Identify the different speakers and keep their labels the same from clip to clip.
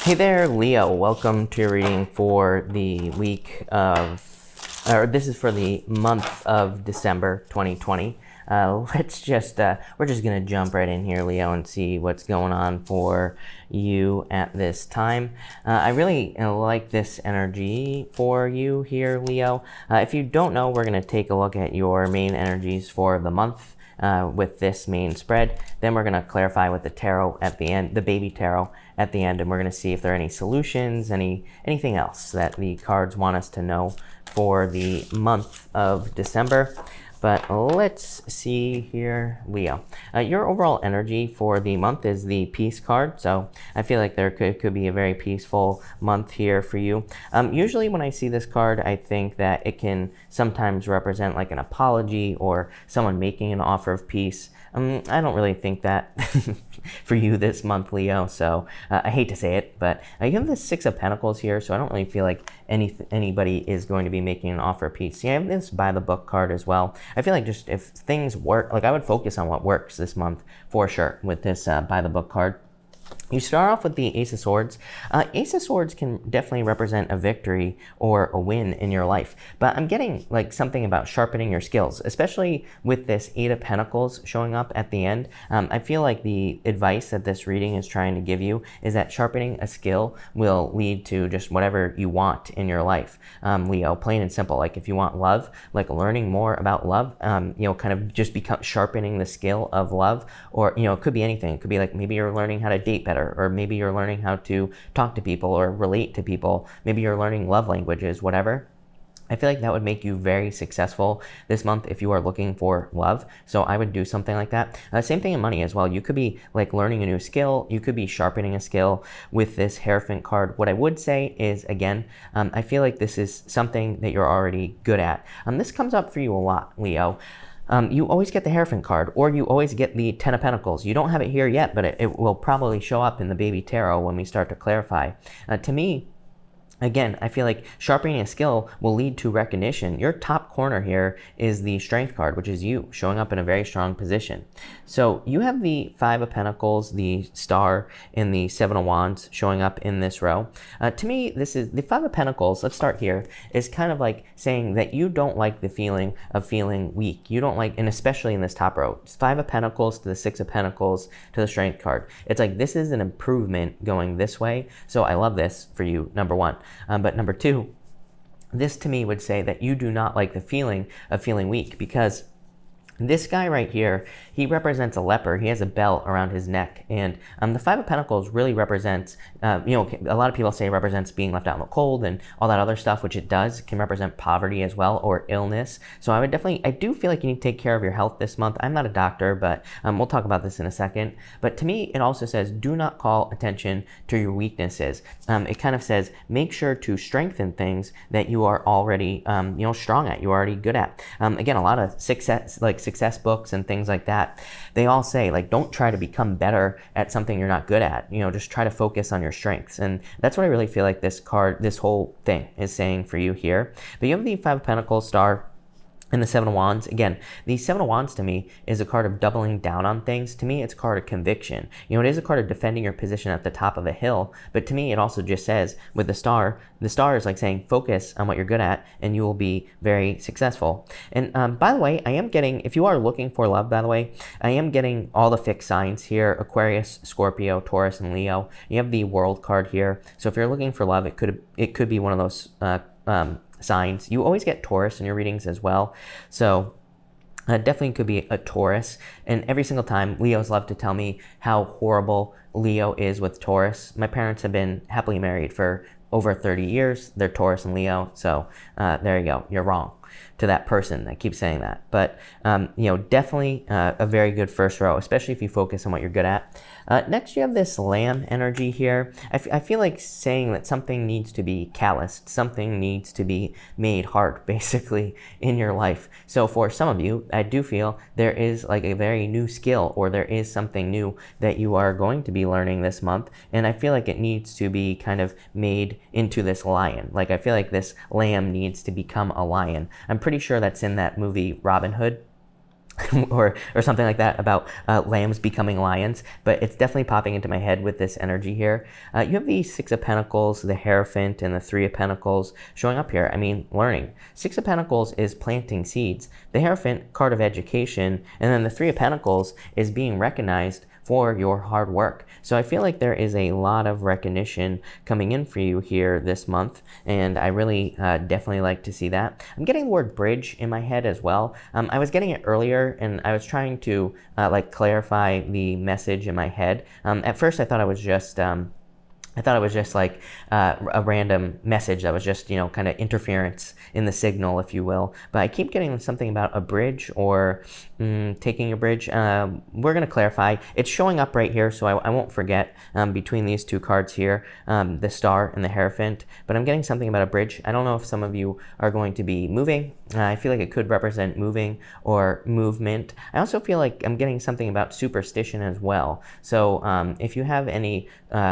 Speaker 1: Hey there, Leo. Welcome to your reading for the this is for the month of December 2020. We're just going to jump right in here, Leo, and see what's going on for you at this time. I really like this energy for you here, Leo. If you don't know, we're going to take a look at your main energies for the month. With this main spread. Then we're going to clarify with the tarot at the end, the baby tarot at the end, and we're going to see if there are any solutions, anything else that the cards want us to know for the month of December. But let's see here, Leo. Your overall energy for the month is the peace card. So I feel like there could be a very peaceful month here for you. Usually when I see this card, I think that it can sometimes represent like an apology or someone making an offer of peace. I don't really think that for you this month, Leo. So I hate to say it, but you have the Six of Pentacles here. So I don't really feel like anybody is going to be making an offer of peace. Yeah, I have this by the book card as well. I feel like just if things work, like I would focus on what works this month for sure with this by the book card. You start off with the Ace of Swords. Ace of Swords can definitely represent a victory or a win in your life. But I'm getting like something about sharpening your skills, especially with this Eight of Pentacles showing up at the end. I feel like the advice that this reading is trying to give you is that sharpening a skill will lead to just whatever you want in your life. Leo, plain and simple. Like if you want love, like learning more about love, kind of just become sharpening the skill of love, or, it could be anything. It could be like maybe you're learning how to date better, or maybe you're learning how to talk to people or relate to people. Maybe you're learning love languages, whatever. I feel like that would make you very successful this month if you are looking for love. So I would do something like that. Same thing in money as well. You could be like learning a new skill. You could be sharpening a skill with this Hierophant card. What I would say is, again, I feel like this is something that you're already good at. This comes up for you a lot, Leo. You always get the Hierophant card, or you always get the Ten of Pentacles. You don't have it here yet, but it will probably show up in the baby tarot when we start to clarify. To me, again, I feel like sharpening a skill will lead to recognition. Your top corner here is the Strength card, which is you showing up in a very strong position. So you have the Five of Pentacles, the Star, and the Seven of Wands showing up in this row. To me, this is the Five of Pentacles. Let's start here. Is kind of like saying that you don't like the feeling of feeling weak. You don't like, and especially in this top row, Five of Pentacles to the Six of Pentacles to the Strength card. It's like this is an improvement going this way. So I love this for you, number one. But number two, this to me would say that you do not like the feeling of feeling weak, because this guy right here, he represents a leper. He has a bell around his neck. And the Five of Pentacles really represents, a lot of people say it represents being left out in the cold and all that other stuff, which it does. It can represent poverty as well, or illness. So I do feel like you need to take care of your health this month. I'm not a doctor, but we'll talk about this in a second. But to me, it also says, do not call attention to your weaknesses. It kind of says, make sure to strengthen things that you are already, strong at, you're already good at. Again, a lot of success books and things like that, they all say, like, don't try to become better at something you're not good at. Just try to focus on your strengths. And that's what I really feel like this whole thing is saying for you here. But you have the Five of Pentacles, Star, and the Seven of Wands. Again, the Seven of Wands to me is a card of doubling down on things. To me, it's a card of conviction. It is a card of defending your position at the top of a hill. But to me, it also just says with the Star is like saying, focus on what you're good at and you will be very successful. And by the way, I am getting, if you are looking for love, by the way, I am getting all the fixed signs here: Aquarius, Scorpio, Taurus, and Leo. You have the World card here. So if you're looking for love, it could be one of those signs. You always get Taurus in your readings as well. So definitely could be a Taurus. And every single time, Leos love to tell me how horrible Leo is with Taurus. My parents have been happily married for over 30 years. They're Taurus and Leo. So there you go. You're wrong to that person that keeps saying that. But, definitely a very good first row, especially if you focus on what you're good at. Next, you have this Lamb energy here. I feel like saying that something needs to be calloused, something needs to be made hard, basically, in your life. So for some of you, I do feel there is like a very new skill, or there is something new that you are going to be learning this month. And I feel like it needs to be kind of made into this lion. Like I feel like this lamb needs to become a lion. I'm pretty sure that's in that movie Robin Hood. or something like that about lambs becoming lions, but it's definitely popping into my head with this energy here. You have the Six of Pentacles, the Hierophant, and the Three of Pentacles showing up here. I mean, learning. Six of Pentacles is planting seeds. The Hierophant, card of education, and then the Three of Pentacles is being recognized for your hard work. So I feel like there is a lot of recognition coming in for you here this month, and I really definitely like to see that. I'm getting the word bridge in my head as well. I was getting it earlier, and I was trying to like clarify the message in my head. At first, I thought it was just like a random message that was just, you know, kind of interference in the signal, if you will. But I keep getting something about a bridge or taking a bridge. We're going to clarify. It's showing up right here, so I won't forget between these two cards here, the Star and the Hierophant. But I'm getting something about a bridge. I don't know if some of you are going to be moving. I feel like it could represent moving or movement. I also feel like I'm getting something about superstition as well. So if you have any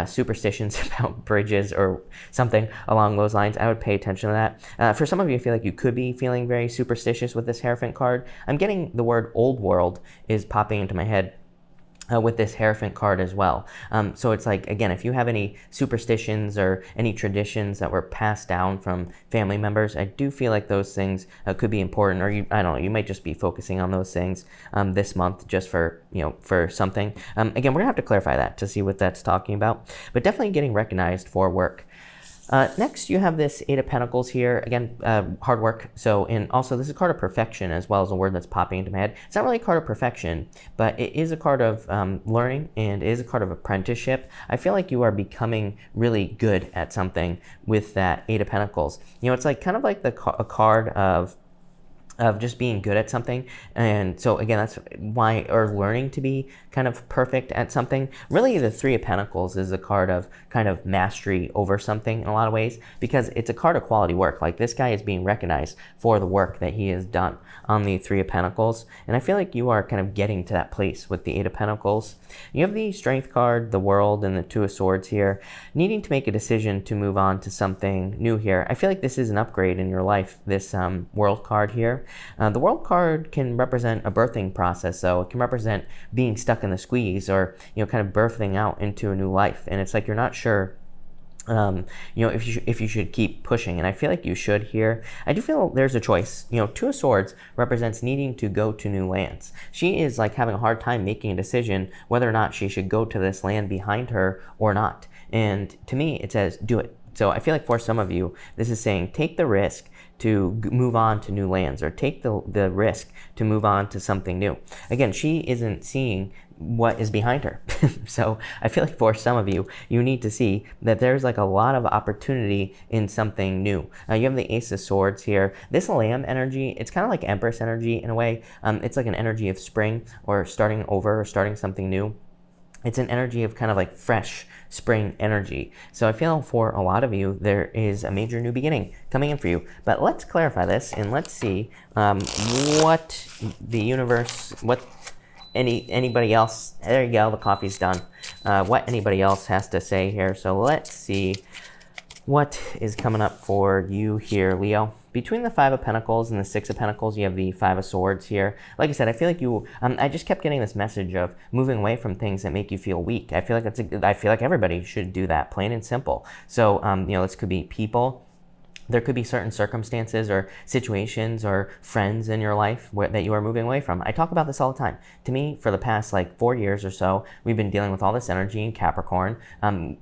Speaker 1: superstitions about bridges or something along those lines, I would pay attention to that. For some of you, I feel like you could be feeling very superstitious with this Hierophant card. I'm getting the word old world is popping into my head with this Hierophant card as well. So it's like, again, if you have any superstitions or any traditions that were passed down from family members, I do feel like those things could be important, or I don't know, you might just be focusing on those things this month just for, you know, for something. Again, we're gonna have to clarify that to see what that's talking about, but definitely getting recognized for work. Next, you have this Eight of Pentacles here. Again, hard work. So, and also this is a card of perfection as well as a word that's popping into my head. It's not really a card of perfection, but it is a card of learning, and it is a card of apprenticeship. I feel like you are becoming really good at something with that Eight of Pentacles. You know, it's like kind of like a card of just being good at something. And so again, that's why, or learning to be kind of perfect at something. Really, the Three of Pentacles is a card of kind of mastery over something in a lot of ways, because it's a card of quality work. Like, this guy is being recognized for the work that he has done on the Three of Pentacles. And I feel like you are kind of getting to that place with the Eight of Pentacles. You have the Strength card, the World, and the Two of Swords here, needing to make a decision to move on to something new here. I feel like this is an upgrade in your life, this World card here. The World card can represent a birthing process, so it can represent being stuck in the squeeze, or, you know, kind of birthing out into a new life. And it's like you're not sure, you know, if you should keep pushing, and I feel like you should here. I do feel there's a choice. You know, Two of Swords represents needing to go to new lands. She is like having a hard time making a decision whether or not she should go to this land behind her or not. And to me, it says do it. So I feel like for some of you, this is saying take the risk to move on to new lands, or take the risk to move on to something new. Again, she isn't seeing what is behind her. So I feel like for some of you, you need to see that there's like a lot of opportunity in something new. You have the Ace of Swords here. This Lamb energy, it's kind of like Empress energy in a way. It's like an energy of spring, or starting over, or starting something new. It's an energy of kind of like fresh spring energy. So I feel for a lot of you, there is a major new beginning coming in for you. But let's clarify this, and let's see what the universe, what anybody else, there you go, the coffee's done, what anybody else has to say here. So let's see what is coming up for you here, Leo. Between the Five of Pentacles and the Six of Pentacles, you have the Five of Swords here. Like I said, I feel like you, I just kept getting this message of moving away from things that make you feel weak. I feel like everybody should do that, plain and simple. So, you know, this could be people. There could be certain circumstances or situations or friends in your life that you are moving away from. I talk about this all the time. To me, for the past like 4 years or so, we've been dealing with all this energy in Capricorn,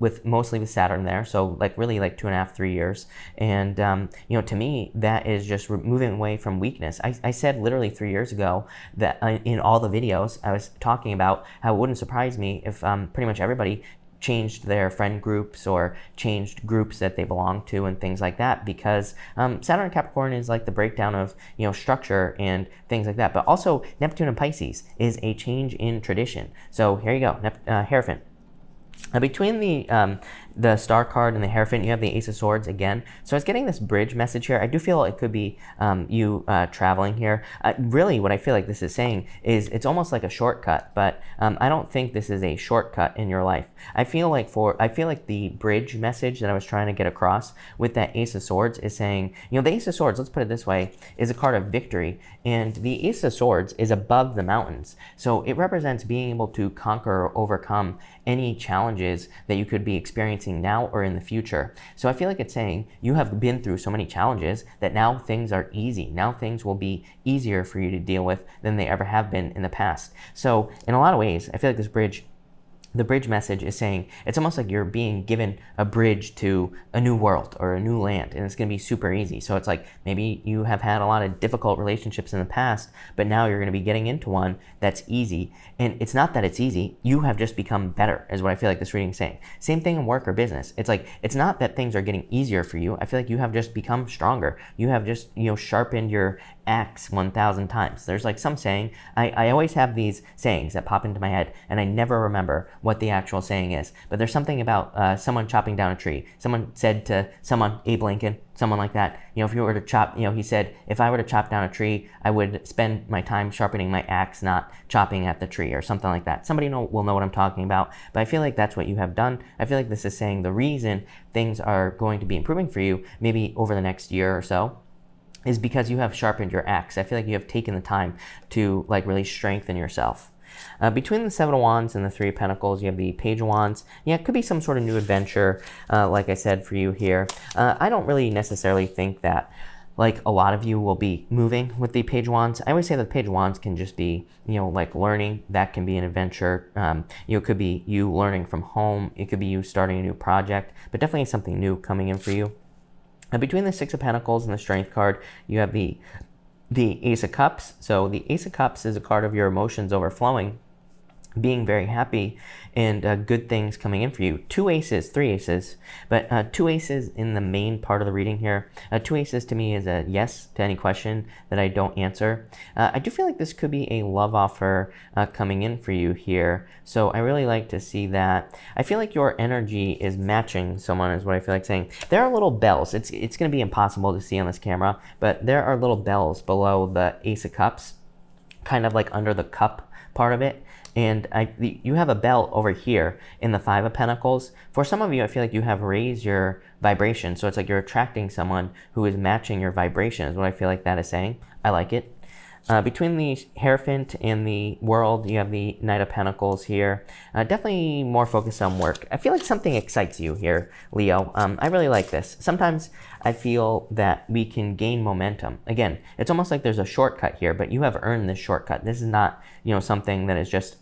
Speaker 1: with mostly with Saturn there. So like really like 2.5, 3 years. And, you know, to me, that is just moving away from weakness. I said literally 3 years ago that in all the videos, I was talking about how it wouldn't surprise me if pretty much everybody changed their friend groups or changed groups that they belong to and things like that, because Saturn and Capricorn is like the breakdown of, you know, structure and things like that. But also Neptune and Pisces is a change in tradition. So here you go, Hierophant. Between the the Star card and the Hierophant, you have the Ace of Swords again. So I was getting this bridge message here. I do feel it could be you traveling here. Really, what I feel like this is saying is it's almost like a shortcut, but I don't think this is a shortcut in your life. I feel like the bridge message that I was trying to get across with that Ace of Swords is saying, you know, the Ace of Swords, let's put it this way, is a card of victory, and the Ace of Swords is above the mountains. So it represents being able to conquer or overcome any challenges that you could be experiencing now or in the future. So I feel like it's saying you have been through so many challenges that now things are easy. Now things will be easier for you to deal with than they ever have been in the past. So in a lot of ways, I feel like the bridge message is saying it's almost like you're being given a bridge to a new world or a new land, and it's going to be super easy. So it's like maybe you have had a lot of difficult relationships in the past, but now you're going to be getting into one that's easy. And it's not that it's easy, you have just become better, is what I feel like this reading is saying. Same thing in work or business. It's like, it's not that things are getting easier for you. I feel like you have just become stronger. You have just, you know, sharpened your axe 1,000 times. There's like some saying, I always have these sayings that pop into my head, and I never remember what the actual saying is, but there's something about someone chopping down a tree. Someone said to someone, Abe Lincoln, someone like that, you know, if you were to chop, you know, he said, if I were to chop down a tree, I would spend my time sharpening my axe, not chopping at the tree, or something like that. Somebody will know what I'm talking about, but I feel like that's what you have done. I feel like this is saying the reason things are going to be improving for you, maybe over the next year or so, is because you have sharpened your axe. I feel like you have taken the time to like really strengthen yourself. Between the Seven of Wands and the Three of Pentacles, you have the Page of Wands. Yeah, it could be some sort of new adventure, like I said, for you here. I don't really necessarily think that like a lot of you will be moving with the Page of Wands. I always say that the Page of Wands can just be, you know, like learning. That can be an adventure. You know, it could be you learning from home. It could be you starting a new project, but definitely something new coming in for you. Between the Six of Pentacles and the Strength card, you have the Ace of Cups. So the Ace of Cups is a card of your emotions overflowing, being very happy, and good things coming in for you. Two aces, three aces, but two aces in the main part of the reading here. Two aces to me is a yes to any question that I don't answer. I do feel like this could be a love offer coming in for you here. So I really like to see that. I feel like your energy is matching someone, is what I feel like saying. There are little bells. It's going to be impossible to see on this camera, but there are little bells below the Ace of Cups, kind of like under the cup part of it. And you have a bell over here in the Five of Pentacles. For some of you, I feel like you have raised your vibration. So it's like you're attracting someone who is matching your vibration, is what I feel like that is saying. I like it. Between the Hierophant and the World, you have the Knight of Pentacles here. Definitely more focused on work. I feel like something excites you here, Leo. I really like this. Sometimes I feel that we can gain momentum. Again, it's almost like there's a shortcut here, but you have earned this shortcut. This is not, you know, something that is just,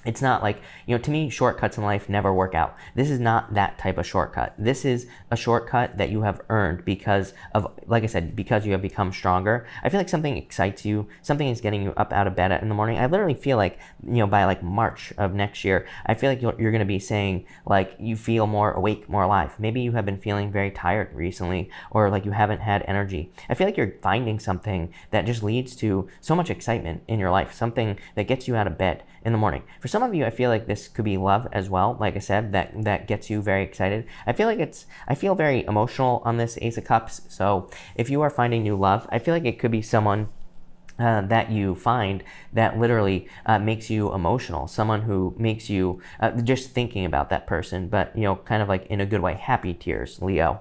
Speaker 1: it's not like, you know, to me, shortcuts in life never work out. This is not that type of shortcut. This is a shortcut that you have earned because of, like I said, because you have become stronger. I feel like something excites you. Something is getting you up out of bed in the morning. I literally feel like, you know, by like March of next year, I feel like you're going to be saying like you feel more awake, more alive. Maybe you have been feeling very tired recently, or like you haven't had energy. I feel like you're finding something that just leads to so much excitement in your life. Something that gets you out of bed in the morning. For some of you, I feel like this could be love as well. Like I said, that gets you very excited. I feel very emotional on this Ace of Cups. So if you are finding new love, I feel like it could be someone that you find that literally makes you emotional. Someone who makes you just thinking about that person, but, you know, kind of like in a good way, happy tears, Leo.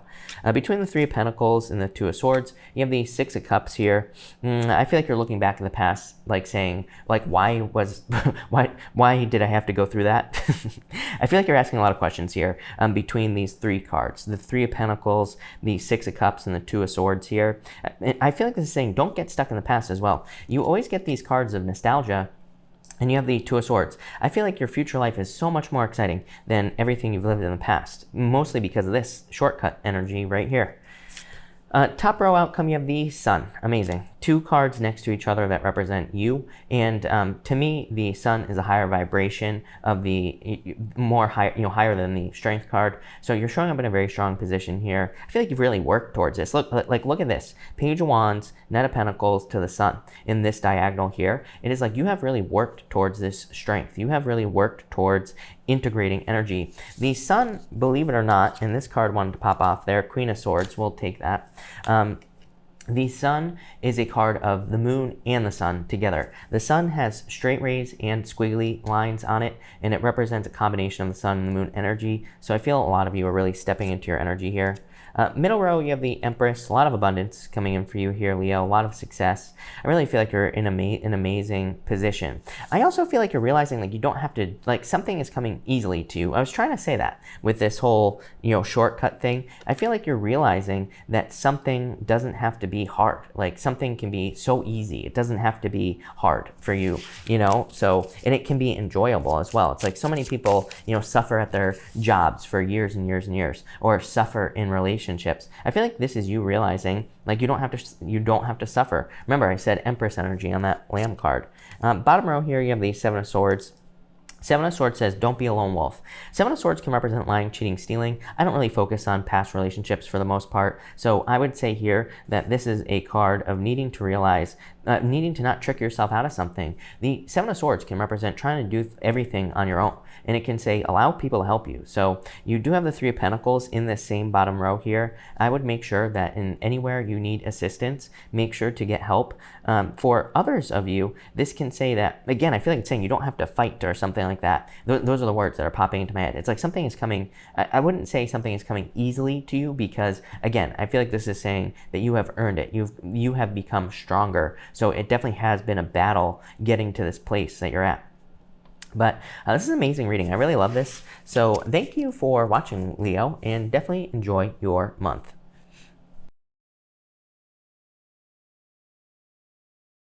Speaker 1: Between the Three of Pentacles and the Two of Swords, you have the Six of Cups here. I feel like you're looking back in the past, like saying, like, why did I have to go through that? I feel like you're asking a lot of questions here between these three cards, the Three of Pentacles, the Six of Cups, and the Two of Swords here. I feel like this is saying, don't get stuck in the past as well. You always get these cards of nostalgia, and you have the Two of Swords. I feel like your future life is so much more exciting than everything you've lived in the past, mostly because of this shortcut energy right here. Top row outcome, you have the Sun. Amazing. Two cards next to each other that represent you. And to me, the Sun is a higher vibration of the higher than the Strength card. So you're showing up in a very strong position here. I feel like you've really worked towards this. Look at this. Page of Wands, Knight of Pentacles to the Sun in this diagonal here. It is like you have really worked towards this strength. You have really worked towards integrating energy. The sun, believe it or not, and this card wanted to pop off there, Queen of Swords, we'll take that. The sun is a card of the moon and the sun together. The sun has straight rays and squiggly lines on it, and it represents a combination of the sun and the moon energy. So I feel a lot of you are really stepping into your energy here. Middle row, you have the Empress, a lot of abundance coming in for you here, Leo, a lot of success. I really feel like you're in an amazing position. I also feel like you're realizing like you don't have to, like something is coming easily to you. I was trying to say that with this whole, shortcut thing. I feel like you're realizing that something doesn't have to be hard. Like something can be so easy. It doesn't have to be hard for you, so, and it can be enjoyable as well. It's like so many people, suffer at their jobs for years and years and years, or suffer in relationships. I feel like this is you realizing like you don't have to suffer. Remember, I said Empress energy on that Lamb card. Bottom row here, you have the Seven of Swords. Seven of Swords says, don't be a lone wolf. Seven of Swords can represent lying, cheating, stealing. I don't really focus on past relationships for the most part. So I would say here that this is a card of needing to realize, needing to not trick yourself out of something. The Seven of Swords can represent trying to do everything on your own. And it can say, allow people to help you. So you do have the Three of Pentacles in this same bottom row here. I would make sure that in anywhere you need assistance, make sure to get help. For others of you, this can say that, again, I feel like it's saying you don't have to fight or something like that. Those are the words that are popping into my head. It's like something is coming. I wouldn't say something is coming easily to you because, again, I feel like this is saying that you have earned it. You have become stronger. So it definitely has been a battle getting to this place that you're at. But this is an amazing reading. I really love this. So thank you for watching, Leo, and definitely enjoy your month.